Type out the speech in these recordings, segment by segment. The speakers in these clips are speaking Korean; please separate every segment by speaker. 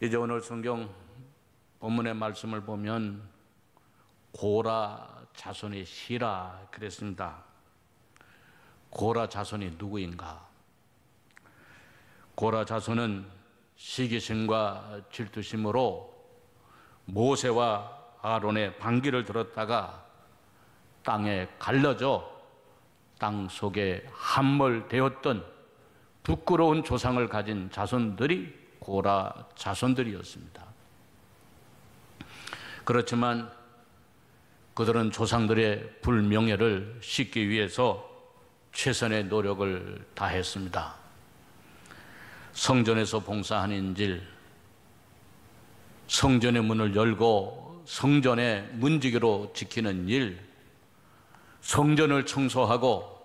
Speaker 1: 이제 오늘 성경 본문의 말씀을 보면 고라 자손의 시라 그랬습니다. 고라 자손이 누구인가? 고라 자손은 시기심과 질투심으로 모세와 아론의 반기를 들었다가 땅에 갈라져 땅 속에 함몰되었던 부끄러운 조상을 가진 자손들이 고라 자손들이었습니다. 그렇지만 그들은 조상들의 불명예를 씻기 위해서 최선의 노력을 다했습니다. 성전에서 봉사하는 일, 성전의 문을 열고 성전의 문지기로 지키는 일, 성전을 청소하고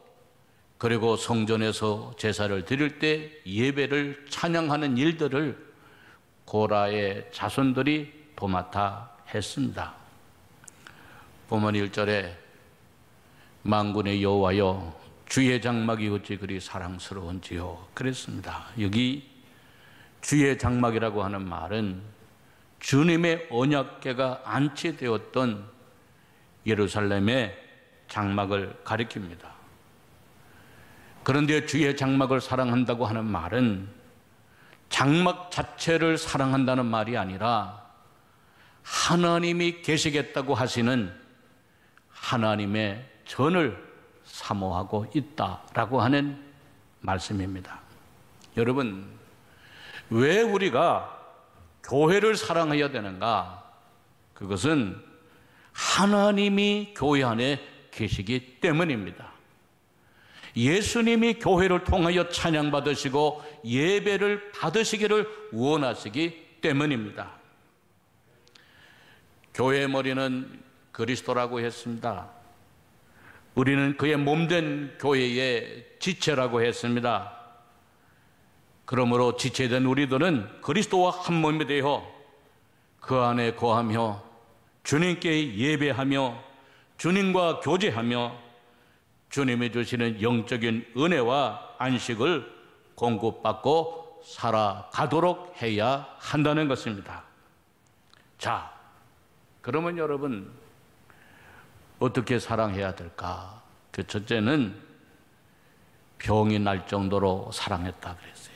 Speaker 1: 그리고 성전에서 제사를 드릴 때 예배를 찬양하는 일들을 고라의 자손들이 도맡아 했습니다. 본문 1절에 만군의 여호와여 주의 장막이 어찌 그리 사랑스러운지요 그랬습니다. 여기 주의 장막이라고 하는 말은 주님의 언약궤가 안치되었던 예루살렘의 장막을 가리킵니다. 그런데 주의 장막을 사랑한다고 하는 말은 장막 자체를 사랑한다는 말이 아니라 하나님이 계시겠다고 하시는 하나님의 전을 사모하고 있다라고 하는 말씀입니다. 여러분, 왜 우리가 교회를 사랑해야 되는가? 그것은 하나님이 교회 안에 계시기 때문입니다. 예수님이 교회를 통하여 찬양받으시고 예배를 받으시기를 원하시기 때문입니다. 교회의 머리는 그리스도라고 했습니다. 우리는 그의 몸된 교회의 지체라고 했습니다. 그러므로 지체된 우리들은 그리스도와 한 몸이 되어 그 안에 거하며 주님께 예배하며 주님과 교제하며 주님이 주시는 영적인 은혜와 안식을 공급받고 살아가도록 해야 한다는 것입니다. 자, 그러면 여러분 어떻게 사랑해야 될까? 그 첫째는 병이 날 정도로 사랑했다 그랬어요.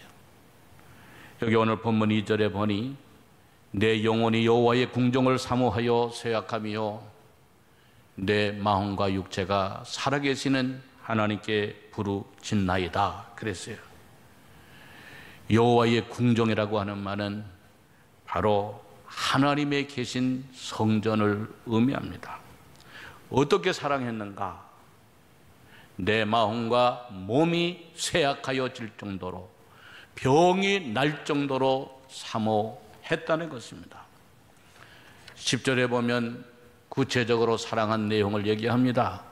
Speaker 1: 여기 오늘 본문 2절에 보니 내 영혼이 여호와의 궁정을 사모하여 쇠약하며 내 마음과 육체가 살아계시는 하나님께 부르짖나이다 그랬어요. 여호와의 궁정이라고 하는 말은 바로 하나님의 계신 성전을 의미합니다. 어떻게 사랑했는가? 내 마음과 몸이 쇠약하여질 정도로 병이 날 정도로 사모했다는 것입니다. 10절에 보면 구체적으로 사랑한 내용을 얘기합니다.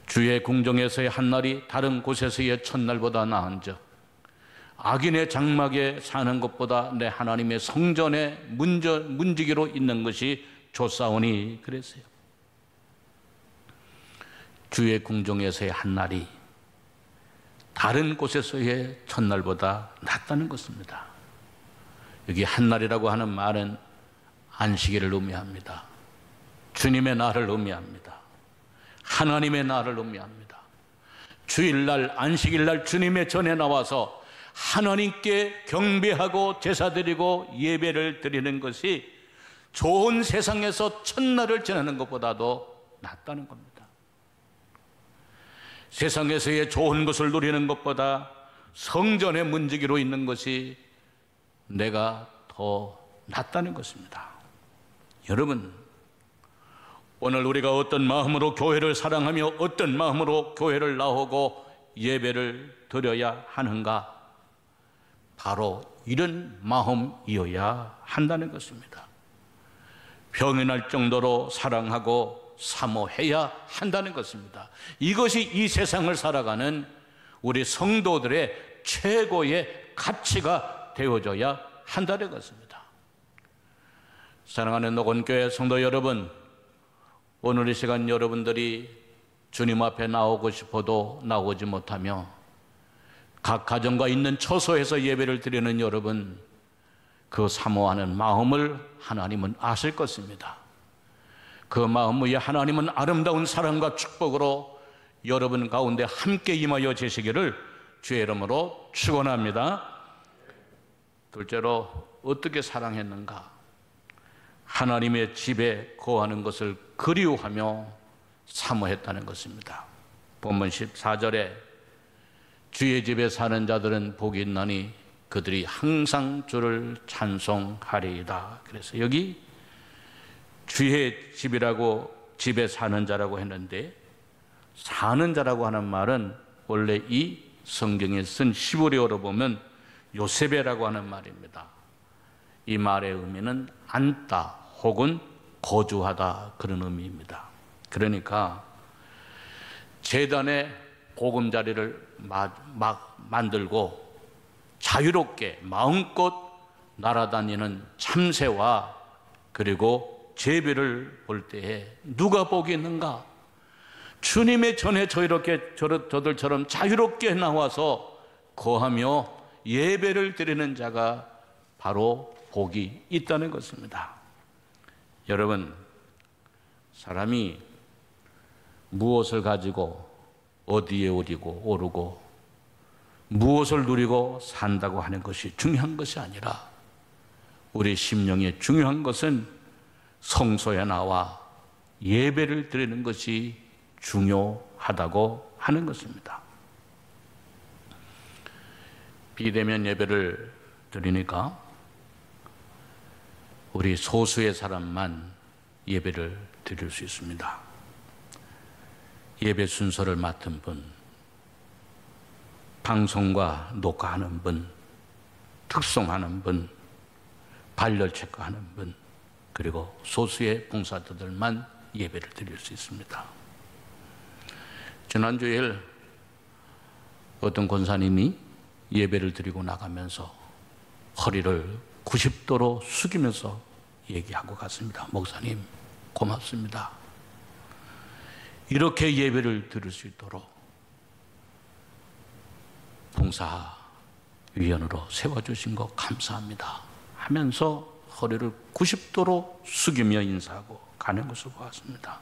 Speaker 1: 주의 궁정에서의 한날이 다른 곳에서의 첫날보다 나은즉 악인의 장막에 사는 것보다 내 하나님의 성전에 문지기로 있는 것이 좋사오니 그랬어요. 주의 궁정에서의 한날이 다른 곳에서의 첫날보다 낫다는 것입니다. 여기 한날이라고 하는 말은 안식일을 의미합니다. 주님의 날을 의미합니다. 하나님의 날을 의미합니다. 주일날, 안식일날 주님의 전에 나와서 하나님께 경배하고 제사드리고 예배를 드리는 것이 좋은 세상에서 첫날을 지내는 것보다도 낫다는 겁니다. 세상에서의 좋은 것을 누리는 것보다 성전의 문지기로 있는 것이 내가 더 낫다는 것입니다. 여러분, 오늘 우리가 어떤 마음으로 교회를 사랑하며 어떤 마음으로 교회를 나오고 예배를 드려야 하는가? 바로 이런 마음이어야 한다는 것입니다. 병이 날 정도로 사랑하고 사모해야 한다는 것입니다. 이것이 이 세상을 살아가는 우리 성도들의 최고의 가치가 되어져야 한다는 것입니다. 사랑하는 녹원교회 성도 여러분, 오늘 이 시간 여러분들이 주님 앞에 나오고 싶어도 나오지 못하며 각 가정과 있는 처소에서 예배를 드리는 여러분, 그 사모하는 마음을 하나님은 아실 것입니다. 그 마음 위에 하나님은 아름다운 사랑과 축복으로 여러분 가운데 함께 임하여 주시기를 주의 이름으로 축원합니다. 둘째로 어떻게 사랑했는가? 하나님의 집에 거하는 것을 그리워하며 사모했다는 것입니다. 본문 14절에 주의 집에 사는 자들은 복이 있나니 그들이 항상 주를 찬송하리이다. 그래서 여기 주의 집이라고, 집에 사는 자라고 했는데, 사는 자라고 하는 말은 원래 이 성경에 쓴 히브리어로 보면 요세베라고 하는 말입니다. 이 말의 의미는 앉다 혹은 거주하다, 그런 의미입니다. 그러니까 제단에 보금자리를 막 만들고 자유롭게 마음껏 날아다니는 참새와 그리고 제비를 볼 때에 누가 복이 있는가? 주님의 전에 저들처럼 자유롭게 나와서 거하며 예배를 드리는 자가 바로 복이 있다는 것입니다. 여러분, 사람이 무엇을 가지고 어디에 오르고 무엇을 누리고 산다고 하는 것이 중요한 것이 아니라 우리 심령에 중요한 것은 성소에 나와 예배를 드리는 것이 중요하다고 하는 것입니다. 비대면 예배를 드리니까 우리 소수의 사람만 예배를 드릴 수 있습니다. 예배 순서를 맡은 분, 방송과 녹화하는 분, 특송하는 분, 발열 체크하는 분, 그리고 소수의 봉사자들만 예배를 드릴 수 있습니다. 지난 주일 어떤 권사님이 예배를 드리고 나가면서 허리를 90도로 숙이면서 얘기하고 갔습니다. 목사님, 고맙습니다. 이렇게 예배를 드릴 수 있도록 봉사위원으로 세워주신 거 감사합니다 하면서 허리를 90도로 숙이며 인사하고 가는 것을 보았습니다.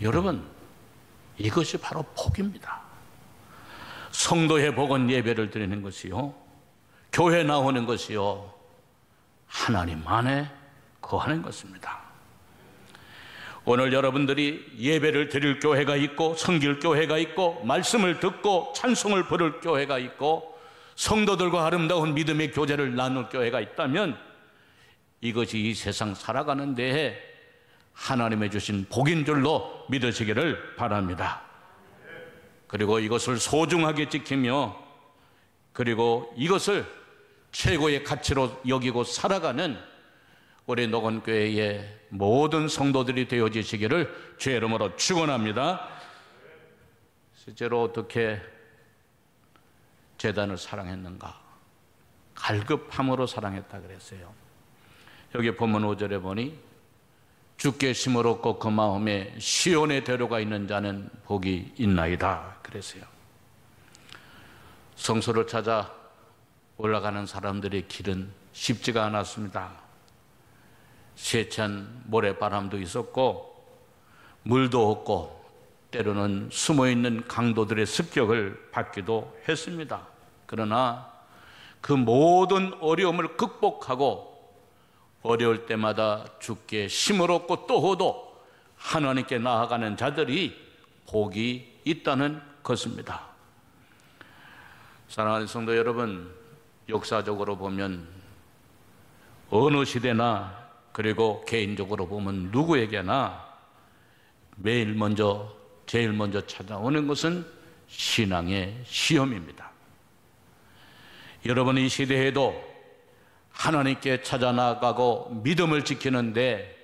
Speaker 1: 여러분, 이것이 바로 복입니다. 성도의 복은 예배를 드리는 것이요, 교회 나오는 것이요, 하나님 안에 거하는 것입니다. 오늘 여러분들이 예배를 드릴 교회가 있고, 섬길 교회가 있고, 말씀을 듣고 찬송을 부를 교회가 있고, 성도들과 아름다운 믿음의 교제를 나눌 교회가 있다면 이것이 이 세상 살아가는 데에 하나님의 주신 복인 줄로 믿으시기를 바랍니다. 그리고 이것을 소중하게 지키며, 그리고 이것을 최고의 가치로 여기고 살아가는 우리 녹원교회의 모든 성도들이 되어지시기를 주의 이름으로 축원합니다. 실제로 어떻게 제단을 사랑했는가? 갈급함으로 사랑했다 그랬어요. 여기 본문 5절에 보니 주께 심을 얻고 그 마음에 시온의 대로가 있는 자는 복이 있나이다 그랬어요. 성소를 찾아 올라가는 사람들의 길은 쉽지가 않았습니다. 세찬 모래바람도 있었고 물도 없고 때로는 숨어있는 강도들의 습격을 받기도 했습니다. 그러나 그 모든 어려움을 극복하고 어려울 때마다 주께 힘을 얻고 또 얻어 하나님께 나아가는 자들이 복이 있다는 것입니다. 사랑하는 성도 여러분, 역사적으로 보면 어느 시대나 그리고 개인적으로 보면 누구에게나 제일 먼저 찾아오는 것은 신앙의 시험입니다. 여러분, 이 시대에도 하나님께 찾아 나가고 믿음을 지키는데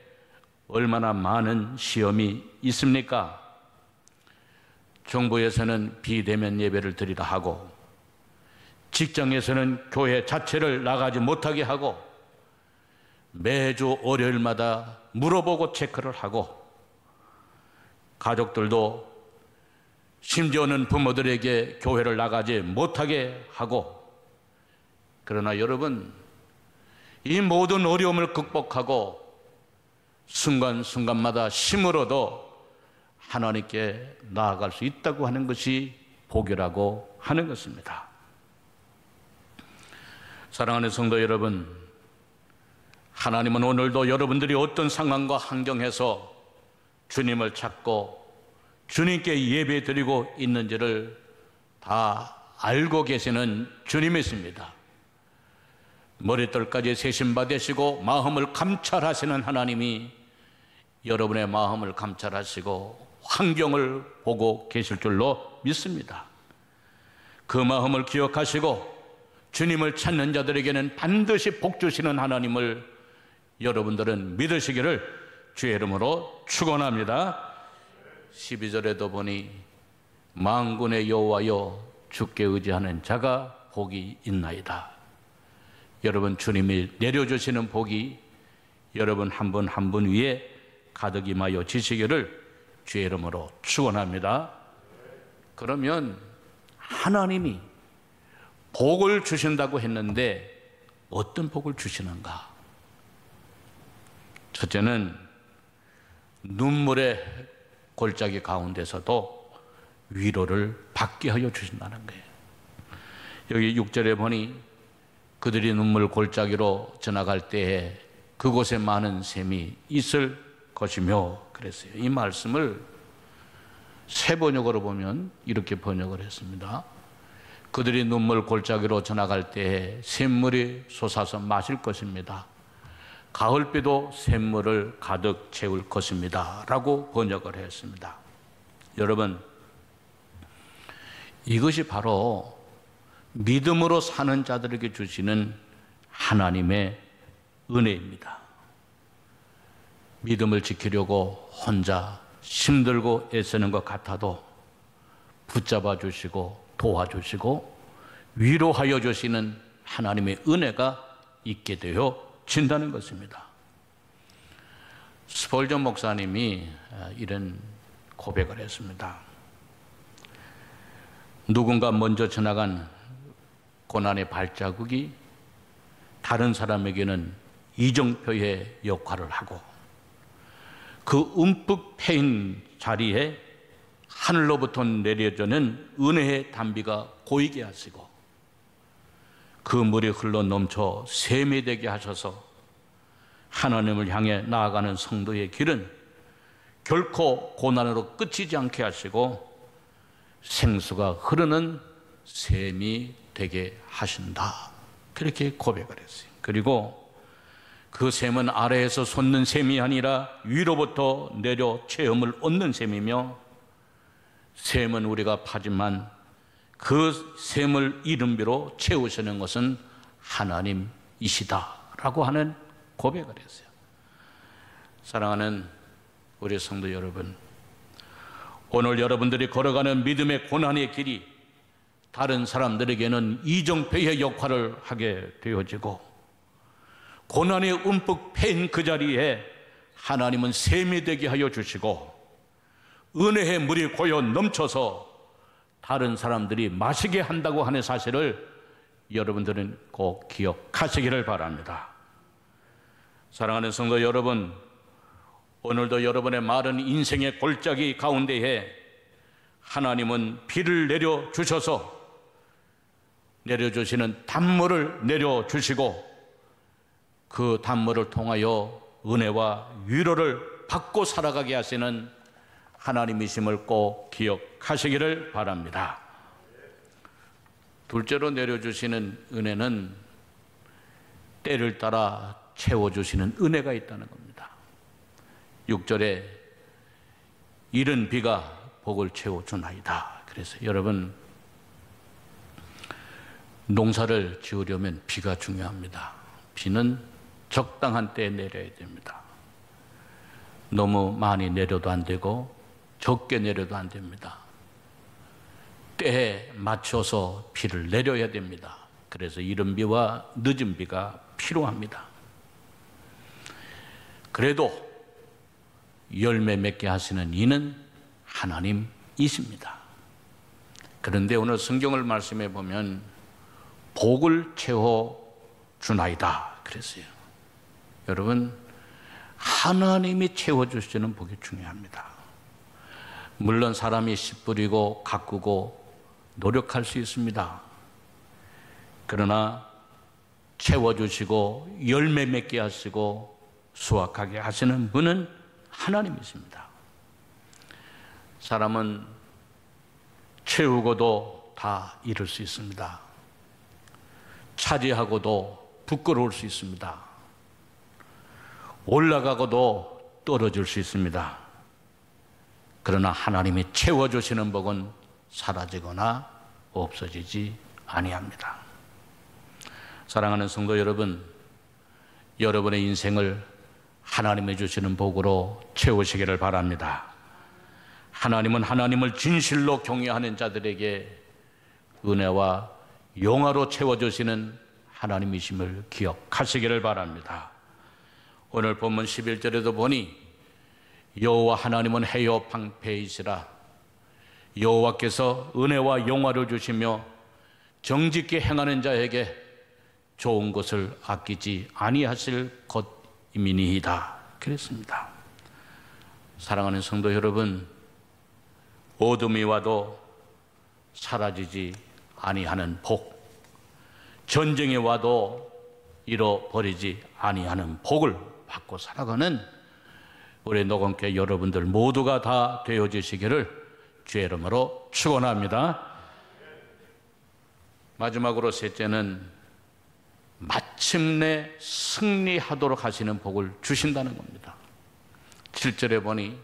Speaker 1: 얼마나 많은 시험이 있습니까? 정부에서는 비대면 예배를 드리라 하고, 직장에서는 교회 자체를 나가지 못하게 하고, 매주 월요일마다 물어보고 체크를 하고, 가족들도 심지어는 부모들에게 교회를 나가지 못하게 하고. 그러나 여러분, 이 모든 어려움을 극복하고 순간순간마다 힘으로도 하나님께 나아갈 수 있다고 하는 것이 복이라고 하는 것입니다. 사랑하는 성도 여러분, 하나님은 오늘도 여러분들이 어떤 상황과 환경에서 주님을 찾고 주님께 예배 드리고 있는지를 다 알고 계시는 주님이십니다. 머리털까지 세심받으시고 마음을 감찰하시는 하나님이 여러분의 마음을 감찰하시고 환경을 보고 계실 줄로 믿습니다. 그 마음을 기억하시고 주님을 찾는 자들에게는 반드시 복 주시는 하나님을 여러분들은 믿으시기를 주의 이름으로 축원합니다. 12절에도 보니 만군의 여호와여 주께 의지하는 자가 복이 있나이다. 여러분, 주님이 내려주시는 복이 여러분 한 분 한 분 위에 가득 임하여 지시기를 주의 이름으로 축원합니다. 그러면 하나님이 복을 주신다고 했는데 어떤 복을 주시는가? 첫째는 눈물의 골짜기 가운데서도 위로를 받게 하여 주신다는 거예요. 여기 6절에 보니 그들이 눈물 골짜기로 지나갈 때에 그곳에 많은 샘이 있을 것이며 그랬어요. 이 말씀을 새 번역으로 보면 이렇게 번역을 했습니다. 그들이 눈물 골짜기로 지나갈 때에 샘물이 솟아서 마실 것입니다. 가을비도 샘물을 가득 채울 것입니다. 라고 번역을 했습니다. 여러분, 이것이 바로 믿음으로 사는 자들에게 주시는 하나님의 은혜입니다. 믿음을 지키려고 혼자 힘들고 애쓰는 것 같아도 붙잡아 주시고 도와주시고 위로하여 주시는 하나님의 은혜가 있게 되어 진다는 것입니다. 스폴전 목사님이 이런 고백을 했습니다. 누군가 먼저 지나간 고난의 발자국이 다른 사람에게는 이정표의 역할을 하고 그 움푹 패인 자리에 하늘로부터 내려주는 은혜의 단비가 고이게 하시고 그 물이 흘러 넘쳐 샘이 되게 하셔서 하나님을 향해 나아가는 성도의 길은 결코 고난으로 끝이지 않게 하시고 생수가 흐르는 샘이 되게 하신다. 그렇게 고백을 했어요. 그리고 그 샘은 아래에서 솟는 샘이 아니라 위로부터 내려 체험을 얻는 샘이며 샘은 우리가 파지만 그 샘을 이름비로 채우시는 것은 하나님이시다라고 하는 고백을 했어요. 사랑하는 우리 성도 여러분, 오늘 여러분들이 걸어가는 믿음의 고난의 길이 다른 사람들에게는 이정표의 역할을 하게 되어지고 고난에 움푹 패인 그 자리에 하나님은 샘이 되게 하여 주시고 은혜의 물이 고여 넘쳐서 다른 사람들이 마시게 한다고 하는 사실을 여러분들은 꼭 기억하시기를 바랍니다. 사랑하는 성도 여러분, 오늘도 여러분의 마른 인생의 골짜기 가운데에 하나님은 비를 내려주셔서 내려주시는 단물을 내려주시고 그 단물을 통하여 은혜와 위로를 받고 살아가게 하시는 하나님이심을 꼭 기억하시기를 바랍니다. 둘째로 내려주시는 은혜는 때를 따라 채워주시는 은혜가 있다는 겁니다. 6절에 이른 비가 복을 채워주나이다. 그래서 여러분, 농사를 지으려면 비가 중요합니다. 비는 적당한 때에 내려야 됩니다. 너무 많이 내려도 안 되고 적게 내려도 안 됩니다. 때에 맞춰서 비를 내려야 됩니다. 그래서 이른 비와 늦은 비가 필요합니다. 그래도 열매 맺게 하시는 이는 하나님이십니다. 그런데 오늘 성경을 말씀해 보면 복을 채워 주나이다. 그랬어요. 여러분, 하나님이 채워주시는 복이 중요합니다. 물론 사람이 씨 뿌리고 가꾸고 노력할 수 있습니다. 그러나 채워주시고 열매 맺게 하시고 수확하게 하시는 분은 하나님이십니다. 사람은 채우고도 다 잃을 수 있습니다. 차지하고도 부끄러울 수 있습니다. 올라가고도 떨어질 수 있습니다. 그러나 하나님이 채워주시는 복은 사라지거나 없어지지 아니합니다. 사랑하는 성도 여러분, 여러분의 인생을 하나님이 주시는 복으로 채우시기를 바랍니다. 하나님은 하나님을 진실로 경외하는 자들에게 은혜와 영화로 채워주시는 하나님이심을 기억하시기를 바랍니다. 오늘 본문 11절에도 보니 여호와 하나님은 해요 방패이시라. 여호와께서 은혜와 영화를 주시며 정직히 행하는 자에게 좋은 것을 아끼지 아니하실 것임이니이다. 그랬습니다. 사랑하는 성도 여러분, 어둠이 와도 사라지지 아니하는 복, 전쟁이 와도 잃어버리지 아니하는 복을 받고 살아가는 우리 녹음교회 여러분들 모두가 다 되어지시기를 주의 이름으로 축원합니다. 마지막으로 셋째는 마침내 승리하도록 하시는 복을 주신다는 겁니다. 7절에 보니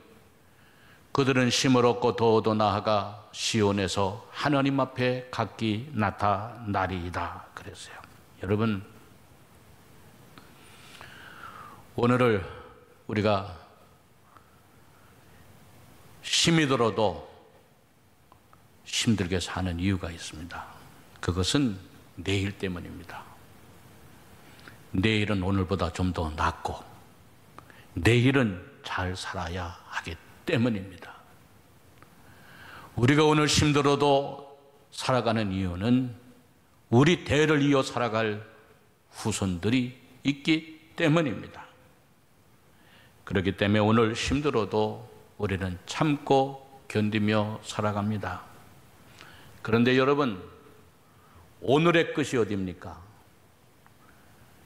Speaker 1: 그들은 쉼을 얻고 더도 나아가 시온에서 하나님 앞에 각기 나타나리이다 그랬어요. 여러분, 오늘을 우리가 힘이 들어도 힘들게 사는 이유가 있습니다. 그것은 내일 때문입니다. 내일은 오늘보다 좀 더 낫고 내일은 잘 살아야 하기 때문입니다. 우리가 오늘 힘들어도 살아가는 이유는 우리 대를 이어 살아갈 후손들이 있기 때문입니다. 그렇기 때문에 오늘 힘들어도 우리는 참고 견디며 살아갑니다. 그런데 여러분, 오늘의 끝이 어디입니까?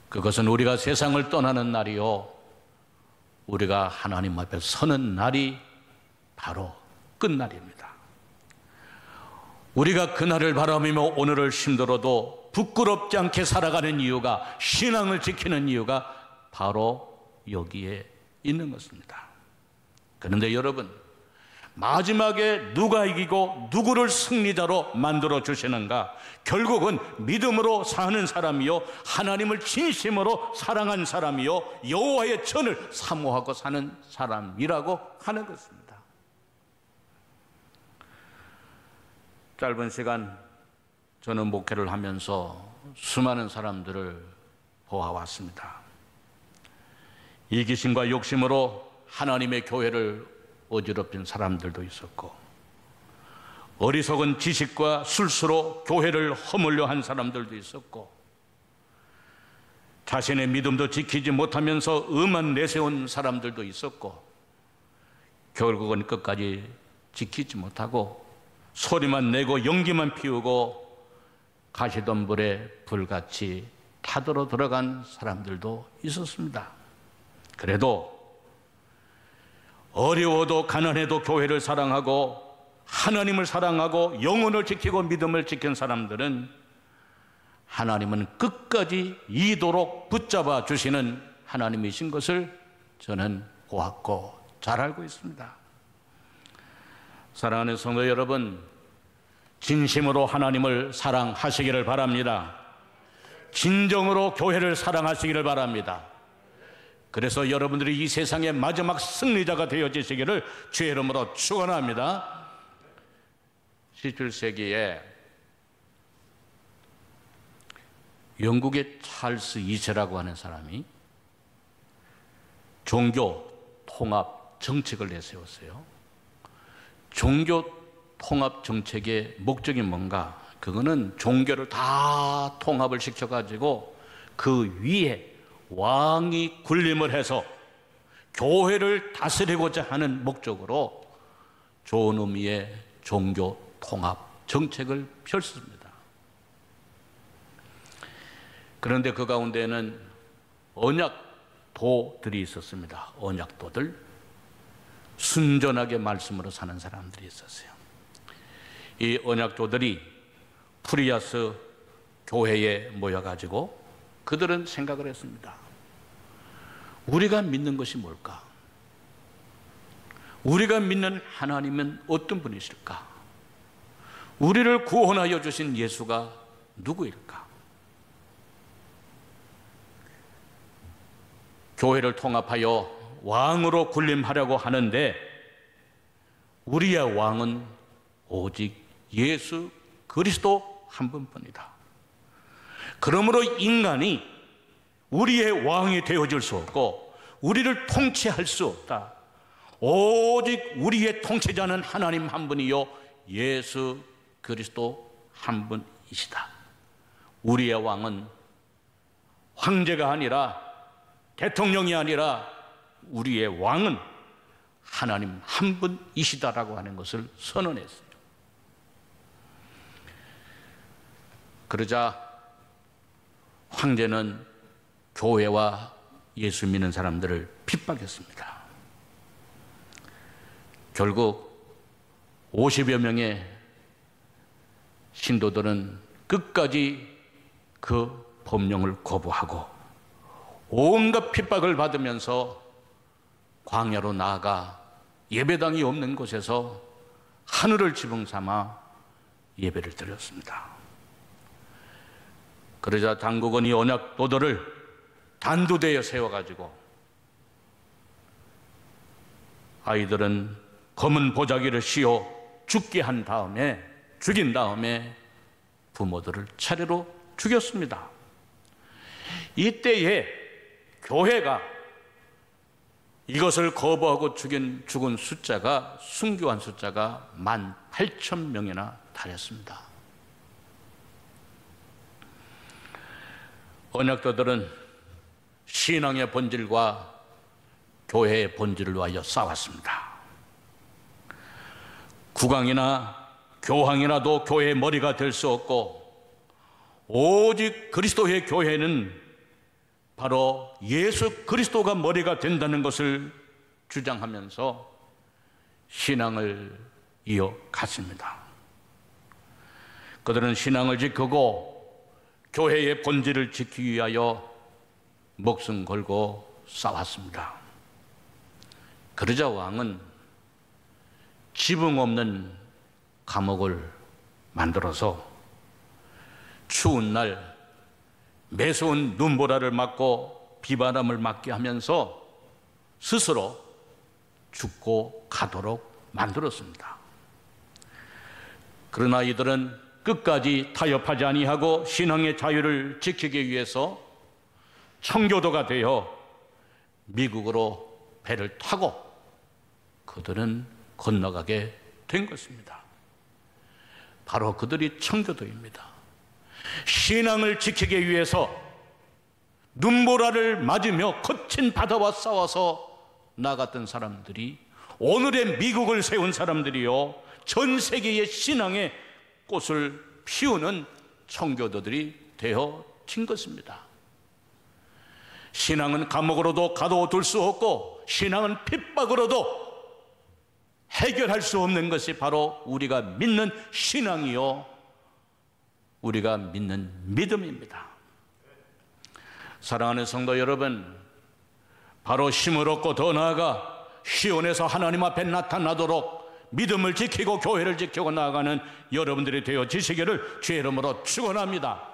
Speaker 1: 그것은 우리가 세상을 떠나는 날이요, 우리가 하나님 앞에 서는 날이 바로 끝날입니다. 우리가 그날을 바라보며 오늘을 힘들어도 부끄럽지 않게 살아가는 이유가, 신앙을 지키는 이유가 바로 여기에 있는 것입니다. 그런데 여러분, 마지막에 누가 이기고 누구를 승리자로 만들어 주시는가? 결국은 믿음으로 사는 사람이요, 하나님을 진심으로 사랑한 사람이요, 여호와의 전을 사모하고 사는 사람이라고 하는 것입니다. 짧은 시간 저는 목회를 하면서 수많은 사람들을 보아왔습니다. 이기심과 욕심으로 하나님의 교회를 어지럽힌 사람들도 있었고, 어리석은 지식과 술수로 교회를 허물려 한 사람들도 있었고, 자신의 믿음도 지키지 못하면서 음만 내세운 사람들도 있었고, 결국은 끝까지 지키지 못하고 소리만 내고 연기만 피우고 가시던 불에 불같이 타들어 들어간 사람들도 있었습니다. 그래도 어려워도 가난해도 교회를 사랑하고 하나님을 사랑하고 영혼을 지키고 믿음을 지킨 사람들은 하나님은 끝까지 이도록 붙잡아 주시는 하나님이신 것을 저는 보았고 잘 알고 있습니다. 사랑하는 성도 여러분, 진심으로 하나님을 사랑하시기를 바랍니다. 진정으로 교회를 사랑하시기를 바랍니다. 그래서 여러분들이 이 세상의 마지막 승리자가 되어지시기를 주의 이름으로 축원합니다. 17세기에 영국의 찰스 2세라고 하는 사람이 종교 통합 정책을 내세웠어요. 종교 통합 정책의 목적이 뭔가? 그거는 종교를 다 통합을 시켜가지고 그 위에 왕이 군림을 해서 교회를 다스리고자 하는 목적으로 좋은 의미의 종교 통합 정책을 펼쳤습니다. 그런데 그 가운데는 언약도들이 있었습니다. 언약도들, 순전하게 말씀으로 사는 사람들이 있었어요. 이 언약도들이 프리아스 교회에 모여가지고 그들은 생각을 했습니다. 우리가 믿는 것이 뭘까? 우리가 믿는 하나님은 어떤 분이실까? 우리를 구원하여 주신 예수가 누구일까? 교회를 통합하여 왕으로 군림하려고 하는데 우리의 왕은 오직 예수 그리스도 한 분뿐이다. 그러므로 인간이 우리의 왕이 되어줄 수 없고 우리를 통치할 수 없다. 오직 우리의 통치자는 하나님 한 분이요 예수 그리스도 한 분이시다. 우리의 왕은 황제가 아니라 대통령이 아니라 우리의 왕은 하나님 한 분이시다라고 하는 것을 선언했어요. 그러자 황제는 교회와 예수 믿는 사람들을 핍박했습니다. 결국 50여 명의 신도들은 끝까지 그 법령을 거부하고 온갖 핍박을 받으면서 광야로 나아가 예배당이 없는 곳에서 하늘을 지붕 삼아 예배를 드렸습니다. 그러자 당국은 이 언약도들을 단두대에 세워가지고 아이들은 검은 보자기를 씌워 죽인 다음에 부모들을 차례로 죽였습니다. 이때에 교회가 이것을 거부하고 죽은 숫자가 순교한 숫자가 18,000명이나 달했습니다. 언약도들은 신앙의 본질과 교회의 본질을 위하여 싸웠습니다. 국왕이나 교황이라도 교회의 머리가 될 수 없고 오직 그리스도의 교회는 바로 예수 그리스도가 머리가 된다는 것을 주장하면서 신앙을 이어갔습니다. 그들은 신앙을 지키고 교회의 본질을 지키기 위하여 목숨 걸고 싸웠습니다. 그러자 왕은 지붕 없는 감옥을 만들어서 추운 날 매서운 눈보라를 맞고 비바람을 맞게 하면서 스스로 죽고 가도록 만들었습니다. 그러나 이들은 끝까지 타협하지 아니하고 신앙의 자유를 지키기 위해서 청교도가 되어 미국으로 배를 타고 그들은 건너가게 된 것입니다. 바로 그들이 청교도입니다. 신앙을 지키기 위해서 눈보라를 맞으며 거친 바다와 싸워서 나갔던 사람들이 오늘의 미국을 세운 사람들이요 전 세계의 신앙의 꽃을 피우는 청교도들이 되어진 것입니다. 신앙은 감옥으로도 가둬둘 수 없고 신앙은 핍박으로도 해결할 수 없는 것이 바로 우리가 믿는 신앙이요 우리가 믿는 믿음입니다. 사랑하는 성도 여러분, 바로 힘을 얻고 더 나아가 시온에서 하나님 앞에 나타나도록 믿음을 지키고 교회를 지키고 나아가는 여러분들이 되어지시기를 주의 이름으로 축원합니다.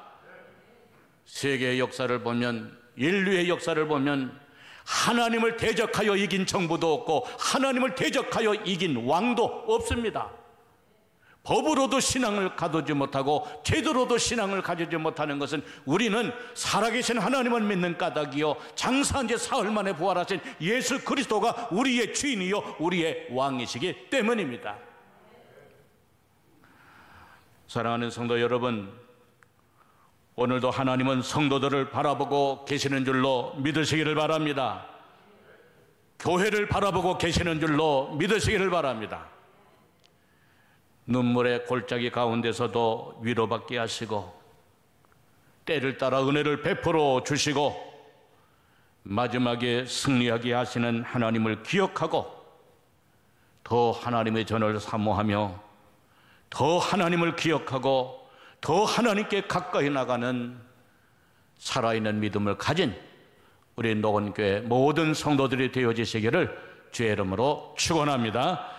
Speaker 1: 세계의 역사를 보면, 인류의 역사를 보면 하나님을 대적하여 이긴 정부도 없고 하나님을 대적하여 이긴 왕도 없습니다. 법으로도 신앙을 가두지 못하고 제도로도 신앙을 가지지 못하는 것은 우리는 살아계신 하나님을 믿는 까닭이요 장사한 지 사흘 만에 부활하신 예수 그리스도가 우리의 주인이요 우리의 왕이시기 때문입니다. 사랑하는 성도 여러분, 오늘도 하나님은 성도들을 바라보고 계시는 줄로 믿으시기를 바랍니다. 교회를 바라보고 계시는 줄로 믿으시기를 바랍니다. 눈물의 골짜기 가운데서도 위로받게 하시고 때를 따라 은혜를 베풀어 주시고 마지막에 승리하게 하시는 하나님을 기억하고 더 하나님의 전을 사모하며 더 하나님을 기억하고 더 하나님께 가까이 나가는 살아있는 믿음을 가진 우리 노원교회 모든 성도들이 되어지시기를 주의 이름으로 축원합니다.